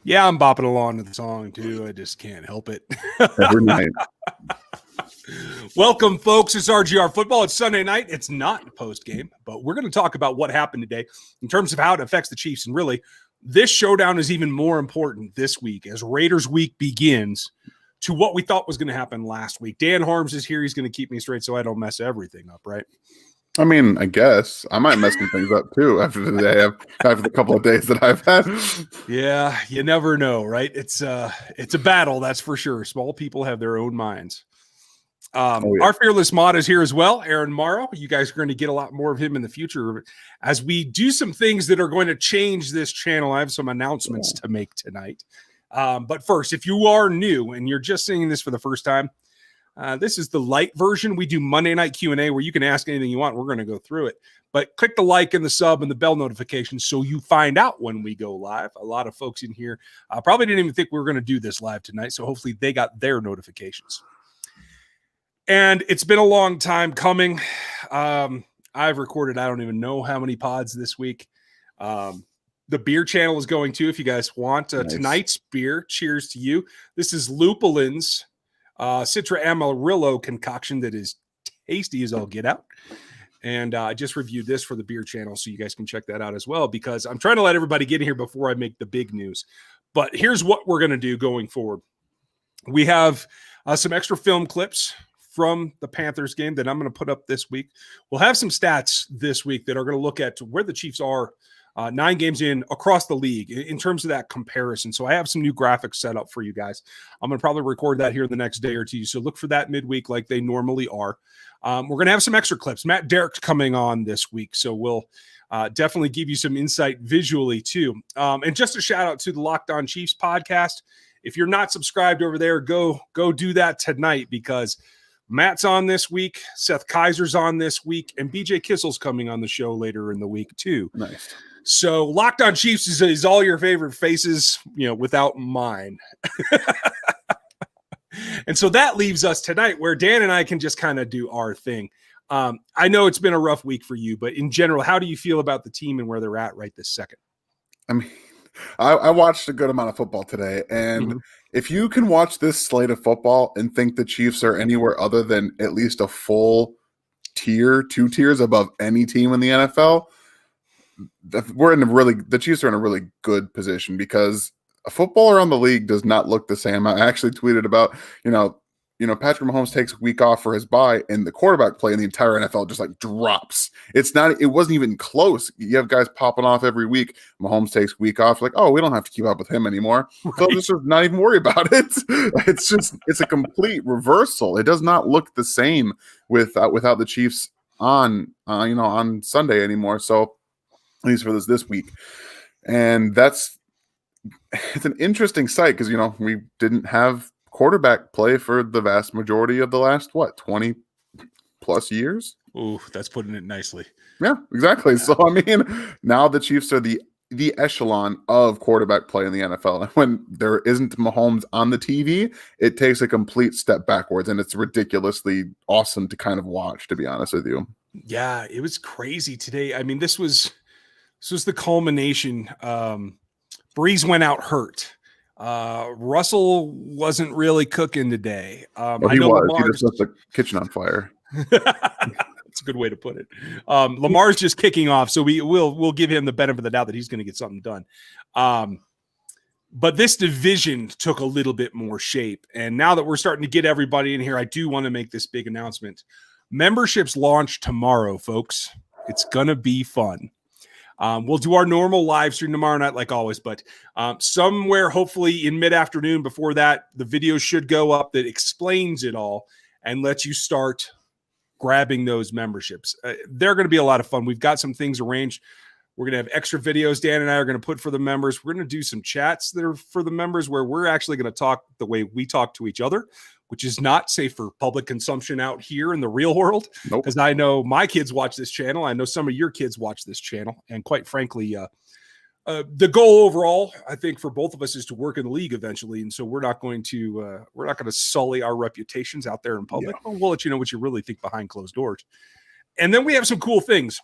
Yeah, I'm bopping along to the song too. I just can't help it. Every night. Welcome, folks. It's RGR Football. It's Sunday night. It's not post game, but we're going to talk about what happened today in terms of how it affects the Chiefs. And really, this showdown is even more important this week as Raiders week begins to what we thought was going to happen last week. Dan Harms is here. He's going to keep me straight so I don't mess everything up, right? I mean, I guess I might mess some things up too after the couple of days that I've had. Yeah, you never know, right? It's a battle, that's for sure. Small people have their own minds. Our fearless mod is here as well, Aaron Morrow. You guys are going to get a lot more of him in the future as we do some things that are going to change this channel. I have some announcements to make tonight. But first, if you are new and you're just seeing this for the first time, this is the light version. We do Monday night Q&A where you can ask anything you want. We're going to go through it. But click the like and the sub and the bell notification so you find out when we go live. A lot of folks in here probably didn't even think we were going to do this live tonight, so hopefully they got their notifications. And it's been a long time coming. I've recorded I don't even know how many pods this week. The beer channel is going to, if you guys want. Nice. Tonight's beer, cheers to you. This is Lupulin's Citra Amarillo concoction that is tasty as all get out. And I just reviewed this for the beer channel, so you guys can check that out as well, because I'm trying to let everybody get in here before I make the big news. But here's what we're going to do going forward. We have some extra film clips from the Panthers game that I'm going to put up this week. We'll have some stats this week that are going to look at where the Chiefs are 9 games in across the league in terms of that comparison. So I have some new graphics set up for you guys. I'm going to probably record that here the next day or two. So look for that midweek like they normally are. We're going to have some extra clips. Matt Derrick's coming on this week. So we'll definitely give you some insight visually too. And just a shout out to the Locked On Chiefs podcast. If you're not subscribed over there, go do that tonight, because Matt's on this week, Seth Kaiser's on this week, and BJ Kissel's coming on the show later in the week too. Nice. So Locked On Chiefs is all your favorite faces, without mine. And so that leaves us tonight where Dan and I can just kind of do our thing. I know it's been a rough week for you, but in general, how do you feel about the team and where they're at right this second? I mean, I watched a good amount of football today, and if you can watch this slate of football and think the Chiefs are anywhere other than at least a full tier, 2 tiers above any team in the NFL, the Chiefs are in a really good position, because a football around the league does not look the same. I actually tweeted about, Patrick Mahomes takes a week off for his bye, and the quarterback play in the entire NFL just like drops. It wasn't even close. You have guys popping off every week. Mahomes takes a week off, like, oh, we don't have to keep up with him anymore. Right. So just not even worry about it. It's a complete reversal. It does not look the same without the Chiefs on Sunday anymore. So at least for this week. And it's an interesting sight, because we didn't have quarterback play for the vast majority of the last 20 plus years. Ooh, that's putting it nicely. Yeah, exactly. So I mean, now the Chiefs are the echelon of quarterback play in the NFL, and when there isn't Mahomes on the TV, it takes a complete step backwards, and it's ridiculously awesome to kind of watch, to be honest with you. Yeah, it was crazy today. I mean, this was the culmination. Breeze went out hurt. Russell wasn't really cooking today. He just lit the kitchen on fire. That's a good way to put it. Lamar's just kicking off, so we'll give him the benefit of the doubt that he's going to get something done. But this division took a little bit more shape, and now that we're starting to get everybody in here, I do want to make this big announcement. Memberships launch tomorrow, folks. It's gonna be fun. We'll do our normal live stream tomorrow night, like always, but somewhere, hopefully in mid-afternoon before that, the video should go up that explains it all and lets you start grabbing those memberships. They're going to be a lot of fun. We've got some things arranged. We're going to have extra videos Dan and I are going to put for the members. We're going to do some chats that are for the members where we're actually going to talk the way we talk to each other, which is not safe for public consumption out here in the real world. Nope. Because I know my kids watch this channel. I know some of your kids watch this channel. And quite frankly, the goal overall, I think, for both of us is to work in the league eventually. And so we're not going to sully our reputations out there in public. Yeah. We'll let you know what you really think behind closed doors. And then we have some cool things.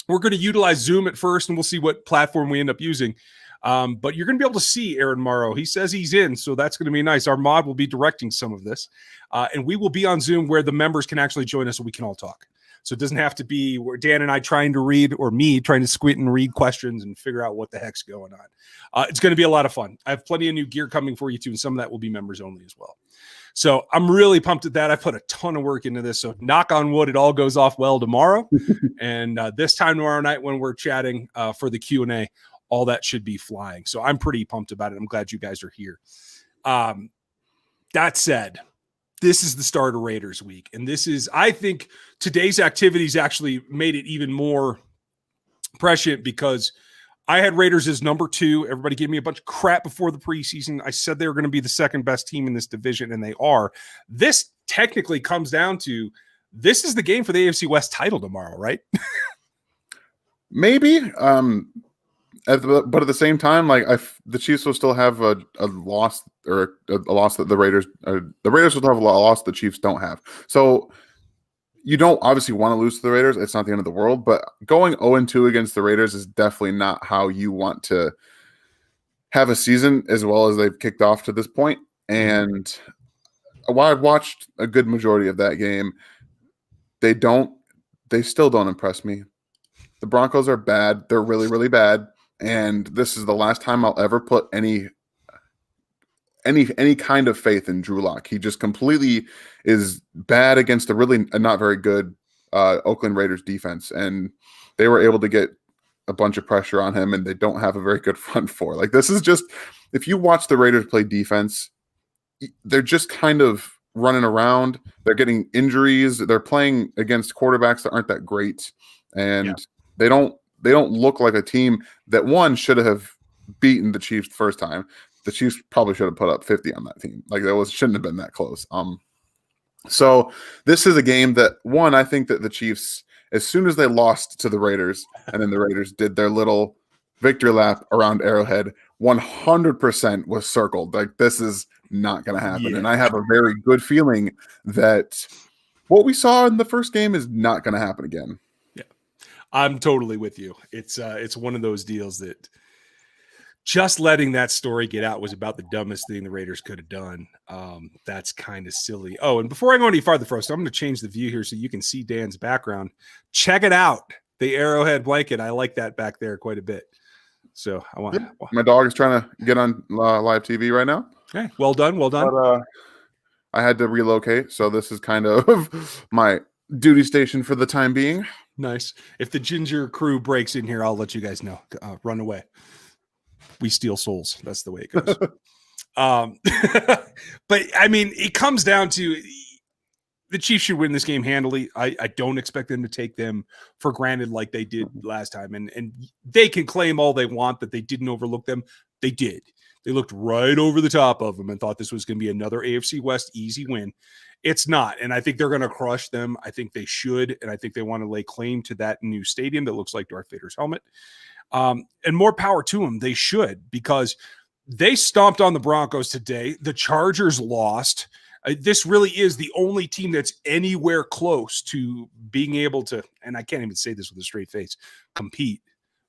We're going to utilize Zoom at first, and we'll see what platform we end up using. But you're going to be able to see Aaron Morrow. He says he's in, so that's going to be nice. Our mod will be directing some of this, and we will be on Zoom where the members can actually join us so we can all talk. So it doesn't have to be where Dan and I trying to read, or me trying to squint and read questions and figure out what the heck's going on. It's going to be a lot of fun. I have plenty of new gear coming for you too, and some of that will be members only as well. So I'm really pumped at that. I put a ton of work into this. So knock on wood, it all goes off well tomorrow. And this time tomorrow night when we're chatting for the Q&A, all that should be flying. So I'm pretty pumped about it. I'm glad you guys are here. That said, this is the start of Raiders week. And this is, I think today's activities actually made it even more prescient because I had Raiders as number 2. Everybody gave me a bunch of crap before the preseason. I said they were going to be the second best team in this division, and they are. This technically comes down to, this is the game for the AFC West title tomorrow, right? Maybe. But at the same time, like the Chiefs will still have a loss, or a loss that the Raiders will have a loss the Chiefs don't have. So you don't obviously want to lose to the Raiders. It's not the end of the world, but going 0-2 against the Raiders is definitely not how you want to have a season as well as they've kicked off to this point. And while I've watched a good majority of that game, they still don't impress me. The Broncos are bad. They're really, really bad. And this is the last time I'll ever put any kind of faith in Drew Lock. He just completely is bad against a really not very good Oakland Raiders defense. And they were able to get a bunch of pressure on him, and they don't have a very good front four. Like, this is just, if you watch the Raiders play defense, they're just kind of running around. They're getting injuries. They're playing against quarterbacks that aren't that great. And they don't look like a team that, one, should have beaten the Chiefs the first time. The Chiefs probably should have put up 50 on that team. Like, shouldn't have been that close. So this is a game that, one, I think that the Chiefs, as soon as they lost to the Raiders, and then the Raiders did their little victory lap around Arrowhead, 100% was circled. Like, this is not going to happen. Yeah. And I have a very good feeling that what we saw in the first game is not going to happen again. Yeah, I'm totally with you. It's one of those deals that just letting that story get out was about the dumbest thing the Raiders could have done. That's kind of silly. Oh, and before I go any farther, first, I'm going to change the view here so you can see Dan's background. Check it out. The Arrowhead blanket. I like that back there quite a bit. So I want my dog is trying to get on live TV right now. Okay, well done. But, I had to relocate, so this is kind of my duty station for the time being. Nice. If the Ginger crew breaks in here, I'll let you guys know. Run away. We steal souls. That's the way it goes. But I mean, it comes down to the Chiefs should win this game handily. I don't expect them to take them for granted like they did last time. And they can claim all they want that they didn't overlook them. They did. They looked right over the top of them and thought this was going to be another AFC West easy win. It's not. And I think they're going to crush them. I think they should. And I think they want to lay claim to that new stadium that looks like Darth Vader's helmet. And more power to them. They should, because they stomped on the Broncos today. The Chargers lost. This really is the only team that's anywhere close to being able to, and I can't even say this with a straight face, compete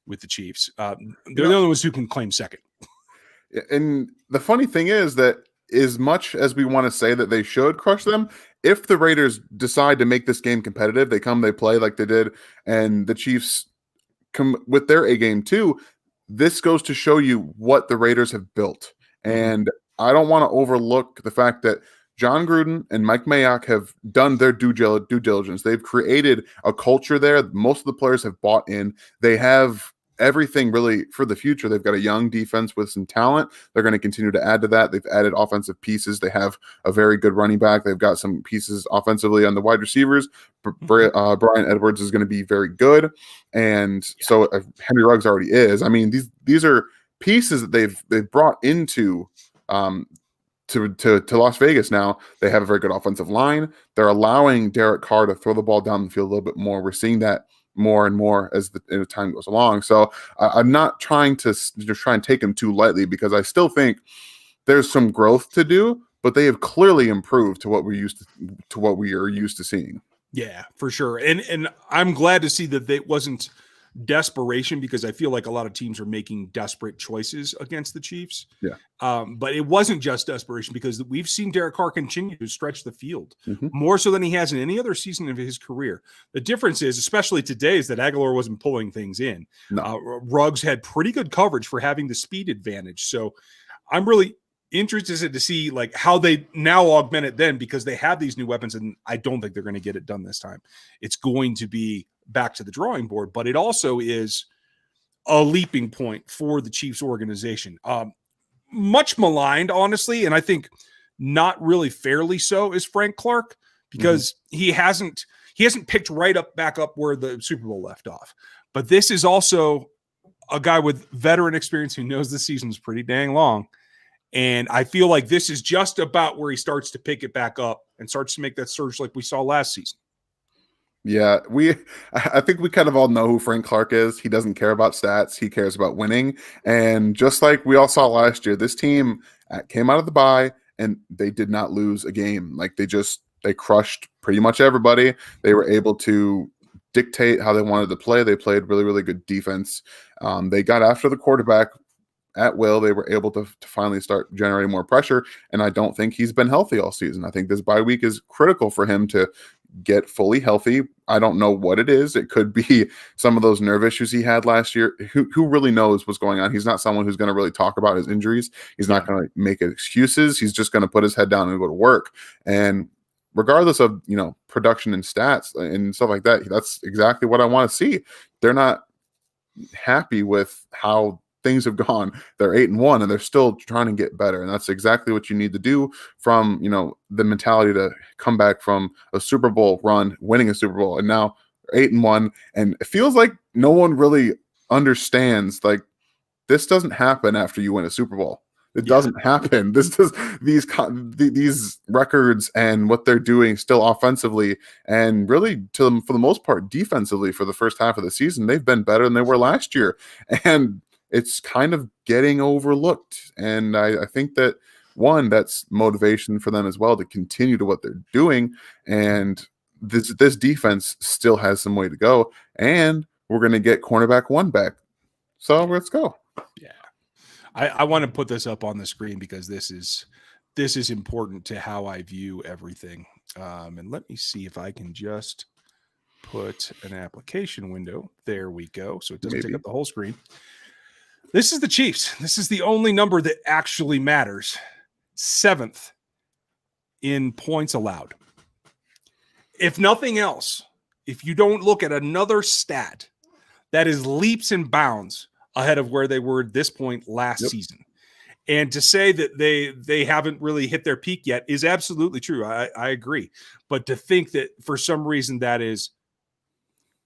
with the Chiefs. They're the only ones who can claim second. And the funny thing is that as much as we want to say that they should crush them, if the Raiders decide to make this game competitive, they come, they play like they did, and the Chiefs come with their A game too, this goes to show you what the Raiders have built. And I don't want to overlook the fact that John Gruden and Mike Mayock have done their due diligence. They've created a culture there. Most of the players have bought in. They have everything really for the future. They've got a young defense with some talent. They're going to continue to add to that. They've added offensive pieces. They have a very good running back. They've got some pieces offensively on the wide receivers. Brian Edwards is going to be very good. And so Henry Ruggs already is. I mean, these are pieces that they've brought into to Las Vegas now. They have a very good offensive line. They're allowing Derek Carr to throw the ball down the field a little bit more. We're seeing that more and more as the time goes along. So I'm not trying to just try and take them too lightly, because I still think there's some growth to do, but they have clearly improved to what we are used to seeing. Yeah, for sure. And I'm glad to see that it wasn't desperation because I feel like a lot of teams are making desperate choices against the Chiefs. Yeah. But it wasn't just desperation because we've seen Calrk continue to stretch the field Mm-hmm. more so than he has in any other season of his career. The difference is, especially today, is that Aguilar wasn't pulling things in. No. Ruggs had pretty good coverage for having the speed advantage. So I'm really interested to see like how they now augment it then, because they have these new weapons, and I don't think they're going to get it done this time. It's going to be back to the drawing board, but it also is a leaping point for the Chiefs organization. Much maligned, honestly, and I think not really fairly so, is Frank Calrk, because he hasn't picked right up back up where the Super Bowl left off. But this is also a guy with veteran experience who knows the season's pretty dang long. And I feel like this is just about where he starts to pick it back up and starts to make that surge like we saw last season. Yeah, I think we kind of all know who Frank Calrk is. He doesn't care about stats. He cares about winning. And just like we all saw last year, this team came out of the bye and they did not lose a game. Like they crushed pretty much everybody. They were able to dictate how they wanted to play. They played really, really good defense. They got after the quarterback at will. They were able to finally start generating more pressure. And I don't think he's been healthy all season. I think this bye week is critical for him to get fully healthy. I don't know what it is. It could be some of those nerve issues he had last year. Who really knows what's going on? He's not someone who's going to really talk about his injuries. He's not going to make excuses. He's just going to put his head down and go to work. And regardless of, production and stats and stuff like that, that's exactly what I want to see. They're not happy with how things have gone. They're 8-1 and they're still trying to get better. And that's exactly what you need to do from, the mentality to come back from a Super Bowl run, winning a Super Bowl, and now 8-1. And it feels like no one really understands, like, this doesn't happen after you win a Super Bowl. It doesn't happen. These records and what they're doing still offensively and really for the most part defensively for the first half of the season, they've been better than they were last year. And it's kind of getting overlooked. And I think that, one, that's motivation for them as well to continue to what they're doing. And this defense still has some way to go. And we're going to get cornerback 1 back. So let's go. Yeah. I want to put this up on the screen because this is important to how I view everything. And let me see if I can just put an application window. There we go. So it doesn't take up the whole screen. This is the Chiefs. This is the only number that actually matters. 7th in points allowed. If nothing else, if you don't look at another stat, that is leaps and bounds ahead of where they were at this point last season. And to say that they haven't really hit their peak yet is absolutely true. I agree. But to think that for some reason that is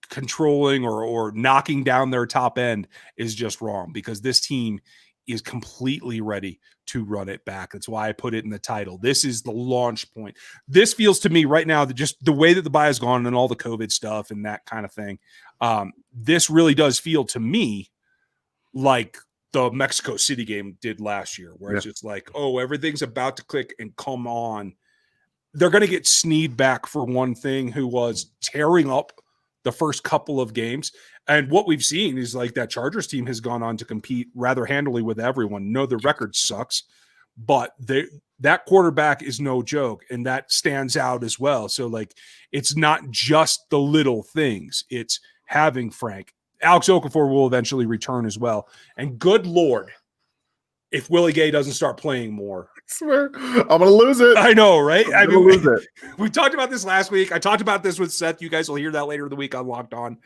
controlling or knocking down their top end is just wrong, because this team is completely ready to run it back. That's why I put it in the title. This is the launch point. This feels to me right now that just the way that the bye has gone and all the COVID stuff and that kind of thing. This really does feel to me like the Mexico City game did last year, where it's just like, oh, everything's about to click and come on. They're going to get Snead back for one thing, who was tearing up the first couple of games. And what we've seen is like that Chargers team has gone on to compete rather handily with everyone. No, the record sucks, but that quarterback is no joke, and that stands out as well. So like, it's not just the little things. It's having Frank. Alex Okafor will eventually return as well. And good Lord, if Willie Gay doesn't start playing more. I swear, I'm going to lose it. I know, right? I'm going to lose it. We talked about this last week. I talked about this with Seth. You guys will hear that later in the week on Locked On.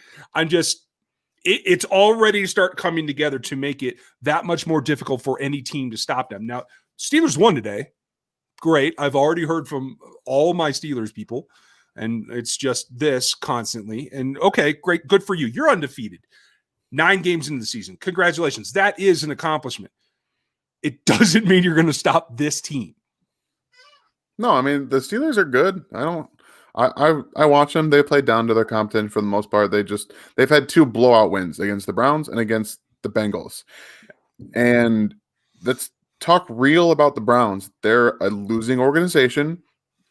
It's already start coming together to make it that much more difficult for any team to stop them. Now, Steelers won today. Great. I've already heard from all my Steelers people, and it's just this constantly. And okay, great. Good for you. You're undefeated. 9 games into the season. Congratulations. That is an accomplishment. It doesn't mean you're going to stop this team. No, I mean, the Steelers are good. I watch them. They play down to their competition for the most part. They've had 2 blowout wins against the Browns and against the Bengals. And let's talk real about the Browns. They're a losing organization.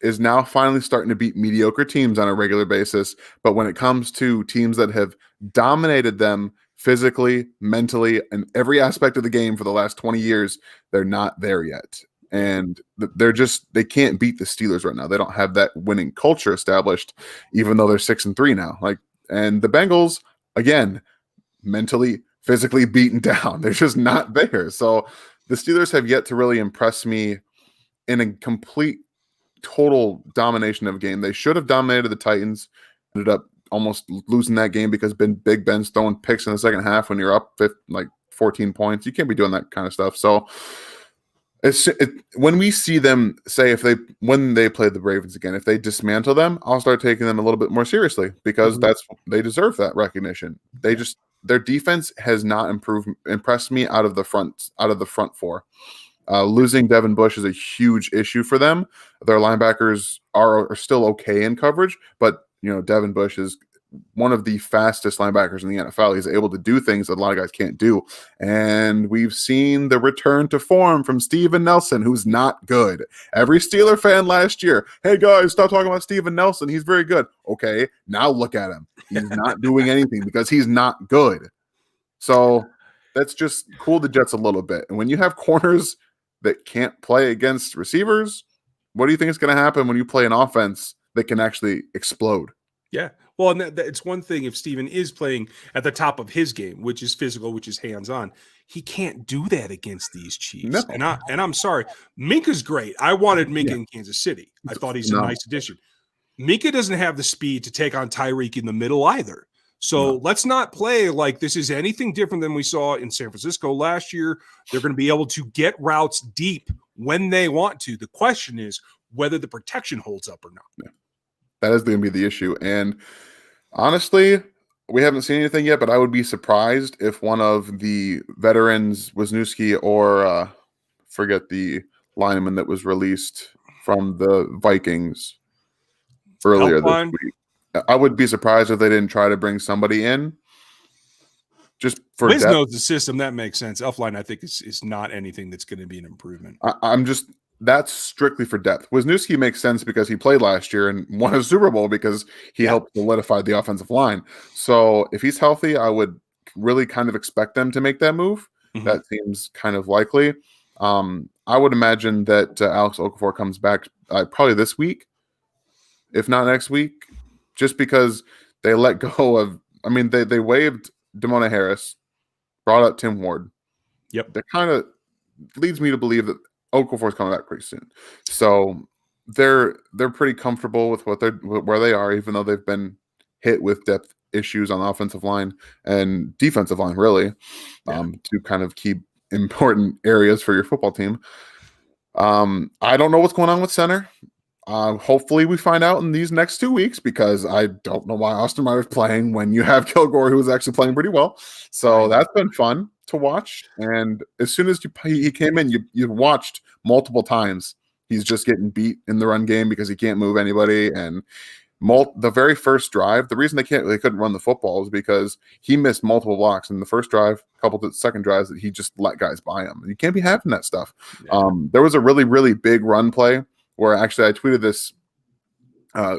is now finally starting to beat mediocre teams on a regular basis. But when it comes to teams that have dominated them physically, mentally, and every aspect of the game for the last 20 years, they're not there yet. And they can't beat the Steelers right now. They don't have that winning culture established, even though they're 6-3 now. And the Bengals, again, mentally, physically beaten down. They're just not there. So the Steelers have yet to really impress me in a complete, total domination of a game. They should have dominated the Titans, ended up almost losing that game because Big Ben's throwing picks in the second half when you're up 14 points. You can't be doing that kind of stuff. So when we see them, say when they play the Ravens again, if they dismantle them, I'll start taking them a little bit more seriously because they deserve that recognition. Their defense has not impressed me out of the front four. Losing Devin Bush is a huge issue for them. Their linebackers are still okay in coverage, but Devin Bush is one of the fastest linebackers in the NFL. He's able to do things that a lot of guys can't do. And we've seen the return to form from Steven Nelson, who's not good. Every Steeler fan last year, hey guys, stop talking about Steven Nelson. He's very good. Okay, now look at him. He's not doing anything because he's not good. So that's just cool the Jets a little bit. And when you have corners that can't play against receivers, what do you think is going to happen when you play an offense that can actually explode? Yeah. Well, and it's one thing if Steven is playing at the top of his game, which is physical, which is hands-on. He can't do that against these Chiefs. No. And I'm sorry. Minka's great. I wanted Minka in Kansas City. I thought he's a nice addition. Minka doesn't have the speed to take on Tyreek in the middle either. So let's not play like this is anything different than we saw in San Francisco last year. They're going to be able to get routes deep when they want to. The question is whether the protection holds up or not. Yeah. That is going to be the issue. And honestly, we haven't seen anything yet, but I would be surprised if one of the veterans, Wisniewski or forget the lineman that was released from the Vikings earlier this week. I would be surprised if they didn't try to bring somebody in just for Wiz knows the system. That makes sense. Elflein, I think, is not anything that's going to be an improvement. That's strictly for depth. Wisniewski makes sense because he played last year and won a Super Bowl because he helped solidify the offensive line. So if he's healthy, I would really kind of expect them to make that move. Mm-hmm. That seems kind of likely. I would imagine that Alex Okafor comes back probably this week, if not next week, just because they let go of – they waived Damona Harris, brought up Tim Ward. Yep. That kind of leads me to believe that Okafor's coming back pretty soon. So they're pretty comfortable with where they are, even though they've been hit with depth issues on the offensive line and defensive line, really, to kind of keep important areas for your football team. I don't know what's going on with center. Hopefully we find out in these next 2 weeks because I don't know why Austin Meyer's playing when you have Kilgore, who's actually playing pretty well. So that's been fun to watch. And as soon as he came in, you watched multiple times. He's just getting beat in the run game because he can't move anybody. And the very first drive, the reason they couldn't run the football is because he missed multiple blocks in the first drive, a couple of the second drives that he just let guys by him. You can't be having that stuff. Yeah. There was a really, really big run play where actually I tweeted this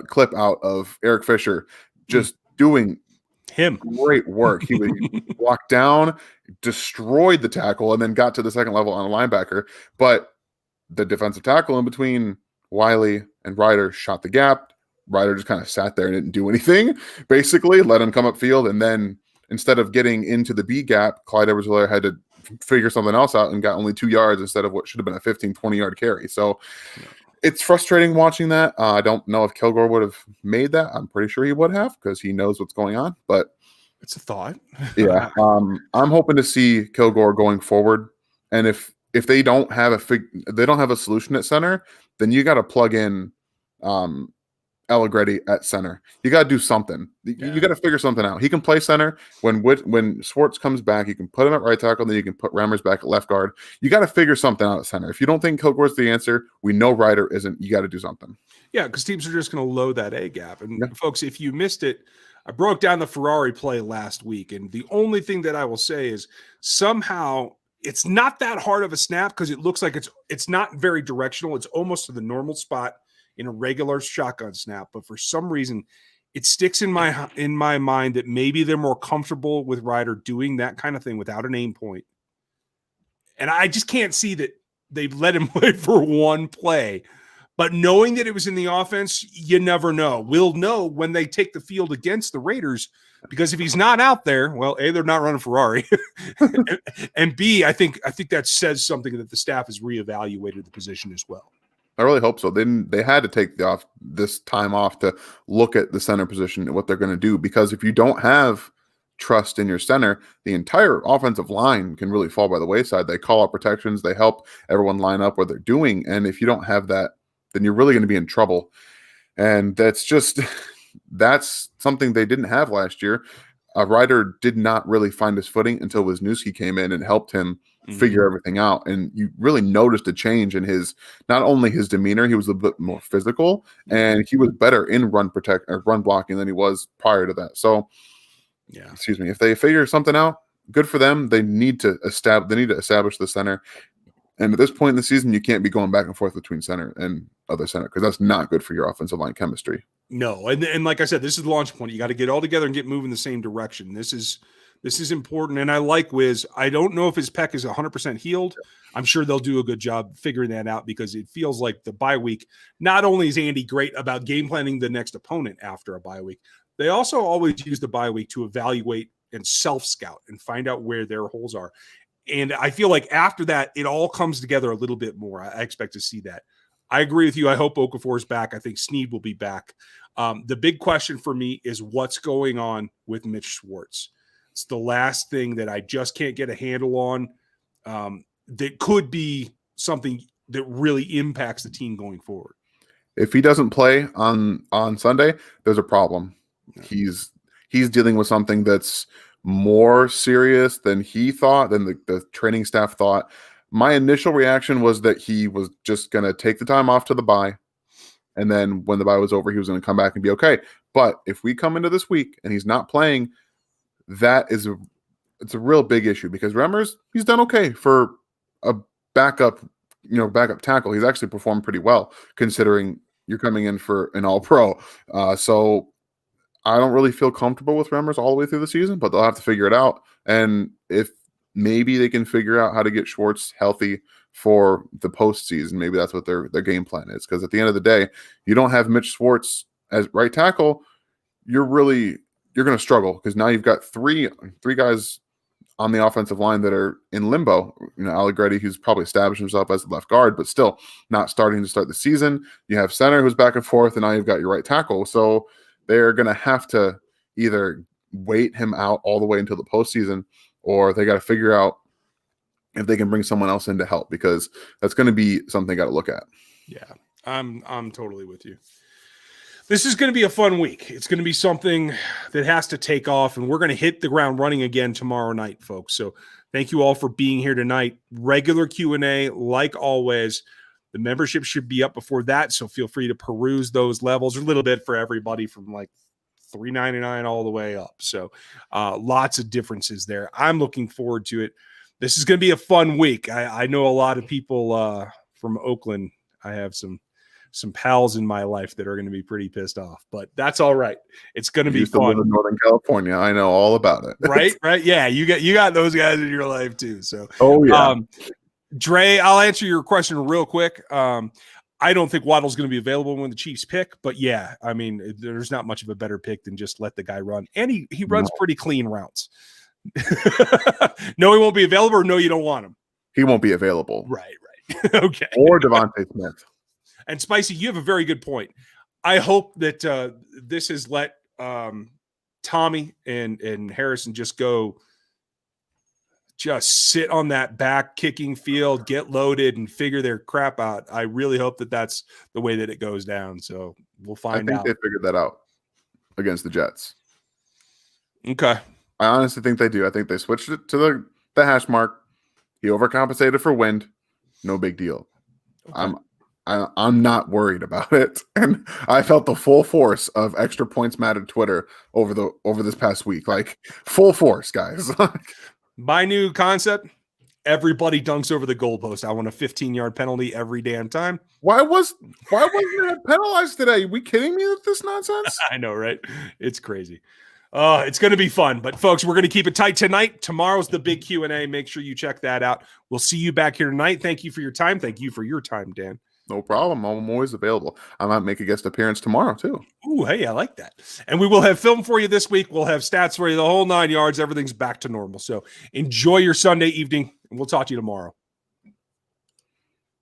clip out of Eric Fisher just doing great work. He walked down, destroyed the tackle, and then got to the second level on a linebacker. But the defensive tackle in between Wiley and Ryder shot the gap. Ryder just kind of sat there and didn't do anything, basically, let him come upfield. And then instead of getting into the B gap, Clyde Edwards-Helaire had to figure something else out and got only 2 yards instead of what should have been a 15, 20-yard carry. So it's frustrating watching that. I don't know if Kilgore would have made that. I'm pretty sure he would have because he knows what's going on. But it's a thought. Yeah. I'm hoping to see Kilgore going forward. And if they don't have a solution at center, then you got to plug in Allegretti at center. You got to do something. You got to figure something out. He can play center. When Schwartz comes back, you can put him at right tackle, then you can put Rammers back at left guard. You got to figure something out at center. If you don't think Kilgore's the answer, we know Ryder isn't. You got to do something. Yeah, because teams are just going to load that A gap. And folks, if you missed it, I broke down the Ferrari play last week, and the only thing that I will say is somehow it's not that hard of a snap because it looks like it's not very directional. It's almost to the normal spot in a regular shotgun snap, but for some reason it sticks in my mind that maybe they're more comfortable with Ryder doing that kind of thing without an aim point. And I just can't see that they've let him play for one play. But knowing that it was in the offense, you never know. We'll know when they take the field against the Raiders, because if he's not out there, well, A, they're not running Ferrari. And B, I think that says something that the staff has reevaluated the position as well. I really hope so. They had to take this time off to look at the center position and what they're going to do, because if you don't have trust in your center, the entire offensive line can really fall by the wayside. They call out protections, they help everyone line up what they're doing, and if you don't have that, then you're really going to be in trouble. And that's something they didn't have last year. Ryder did not really find his footing until Wisniewski came in and helped him figure everything out. And you really noticed a change in not only his demeanor, he was a bit more physical, and he was better in run blocking than he was prior to that. So, excuse me, if they figure something out, good for them. They need to establish the center. And at this point in the season, you can't be going back and forth between center and other center, because that's not good for your offensive line chemistry. No, and like I said, this is the launch point. You got to get all together and get moving the same direction. This is important, and I like Wiz. I don't know if his pec is 100% healed. I'm sure they'll do a good job figuring that out, because it feels like the bye week, not only is Andy great about game planning the next opponent after a bye week, they also always use the bye week to evaluate and self-scout and find out where their holes are. And I feel like after that, it all comes together a little bit more. I expect to see that. I agree with you. I hope Okafor is back. I think Snead will be back. The big question for me is what's going on with Mitch Schwartz. It's the last thing that I just can't get a handle on. That could be something that really impacts the team going forward. If he doesn't play on Sunday, there's a problem. Yeah. He's dealing with something that's more serious than he thought, than the training staff thought. My initial reaction was that he was just going to take the time off to the bye, and then when the bye was over, he was going to come back and be okay. But if we come into this week and he's not playing, it's a real big issue, because Remmers, he's done okay for a backup tackle. He's actually performed pretty well, considering you're coming in for an all-pro. So I don't really feel comfortable with Remmers all the way through the season, but they'll have to figure it out. And if maybe they can figure out how to get Schwartz healthy for the postseason, maybe that's what their game plan is. Because at the end of the day, you don't have Mitch Schwartz as right tackle, you're going to struggle, because now you've got three guys on the offensive line that are in limbo. Allegretti, who's probably established himself as the left guard, but still not starting to start the season. You have center who's back and forth, and now you've got your right tackle. So they're going to have to either wait him out all the way until the postseason, or they got to figure out if they can bring someone else in to help, because that's going to be something they got to look at. Yeah, I'm totally with you. This is going to be a fun week. It's going to be something that has to take off, and we're going to hit the ground running again tomorrow night, folks. So thank you all for being here tonight. Regular Q&A, like always. The membership should be up before that, so feel free to peruse those levels. A little bit for everybody, from like $3.99 all the way up. So lots of differences there. I'm looking forward to it. This is going to be a fun week. I know a lot of people from Oakland. I have some pals in my life that are going to be pretty pissed off, but that's all right. It's going to be fun. Live in Northern California. I know all about it. Right. Yeah. You got those guys in your life too. So, yeah. Dre, I'll answer your question real quick. I don't think Waddle's going to be available when the Chiefs pick, but yeah, I mean, there's not much of a better pick than just let the guy run. And he runs pretty clean routes. No, he won't be available, or no, you don't want him. He won't be available. Right. Okay. Or Devontae Smith. And Spicy, you have a very good point. I hope that this has let Tommy and Harrison just sit on that back kicking field, get loaded, and figure their crap out. I really hope that that's the way that it goes down. So we'll find out. I think they figured that out against the Jets. Okay. I honestly think they do. I think they switched it to the hash mark. He overcompensated for wind. No big deal. Okay. I'm not worried about it. And I felt the full force of Extra Points Mattered Twitter over this past week. Like, full force, guys. My new concept, Everybody dunks over the goalpost. I want a 15-yard penalty every damn time. Why wasn't it penalized today? Are we kidding me with this nonsense? I know, right? It's crazy. It's going to be fun. But, folks, we're going to keep it tight tonight. Tomorrow's the big Q&A. Make sure you check that out. We'll see you back here tonight. Thank you for your time. Thank you for your time, Dan. No problem. I'm always available. I might make a guest appearance tomorrow, too. Ooh, hey, I like that. And we will have film for you this week. We'll have stats for you, the whole 9 yards. Everything's back to normal. So enjoy your Sunday evening, and we'll talk to you tomorrow.